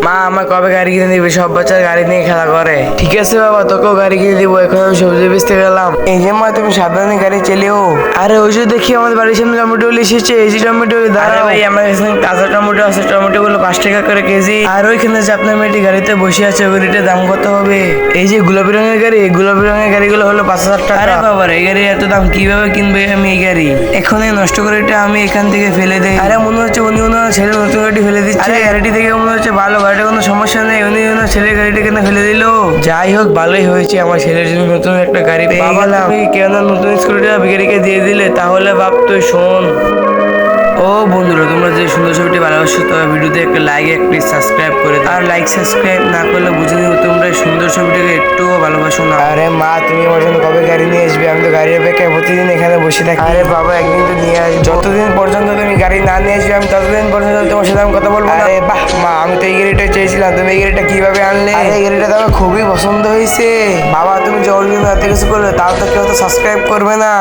মা আমার কবে গাড়ি কিনে দিবে? সব বাচ্চা গাড়ি নিয়ে খেলা করে। ঠিক আছে বাবা, তোকেও গাড়ি কিনে দিব। এখন আমি সবজি বেচতে গেলাম। এই যে মা, তুমি সাবধানে গাড়ি চালিও। আরে ওই যে দেখি আমাদের বাড়ির সামনে টমেটো এসেছে। এই যে টমেটো, দাঁড়া ভাই, আমার কাছে তাজা টমেটো আছে। টমেটো গুলো 5 টাকা করে কেজি। আর ওইখানে যে আপনার মেয়েটি গাড়িতে বসে আছে, ওই গাড়িটার দাম কত হবে? এই যে গোলাপি রঙের গাড়ি, এই গোলাপি রঙের গাড়িগুলো হলো 5,000 টাকা। আরে বাবা, এই গাড়ি এত দাম, কিভাবে কিনবে আমি এই গাড়ি? এখন এই নষ্ট করে এটা আমি এখান থেকে ফেলে দেই। আরে মনে হচ্ছে উনি ওনার ছেলে নতুন গাড়ি ফেলে দিচ্ছে। আরে গাড়িটি দেখে মনে হচ্ছে ভালো, গাড়িটা কোনো সমস্যা নেই। উনি ওনার ছেলের গাড়িটা কেন ফেলে দিল? যাই হোক, ভালোই হয়েছে আমার ছেলের জন্য নতুন একটা গাড়ি পেয়ে গেলাম। তুমি কেন নতুন স্কুটিটা বিকারিকে দিয়ে দিলে? তাহলে বাপ তুই শোন। ও বন্ধুরা, তোমরা যে সুন্দর ছবিটি ভালোবাসো, তবে ভিডিওতে একটা লাইক, একটা সাবস্ক্রাইব করে দাও। আর লাইক সাবস্ক্রাইব না করলে বুঝে নিও তোমরা এই সুন্দর ছবিটাকে একটুও ভালোবাসো না। আরে মা, তুমি আমার জন্য কবে গাড়ি নিয়ে আসবে? আমি তো গাড়ির অপেক্ষায় প্রতিদিন এখানে বসে থাকি। আরে বাবা, একদিন তো নিয়ে আসবে। যতদিন পর্যন্ত তুমি গাড়ি না নিয়ে আসবে, আমি ততদিন পর্যন্ত তোমার সাথে আমি কথা বলবো না। আরে বাহ মা, আমি তো এই গাড়িটা চেয়েছিলাম, তুমি এই গাড়িটা কিভাবে আনলে? আরে এই গাড়িটা তো আমার খুবই পছন্দ হয়েছে। বাবা, তুমি যে অরিজিনাল এত কিছু করলে, তাও তো কেউ তো সাবস্ক্রাইব করবে না।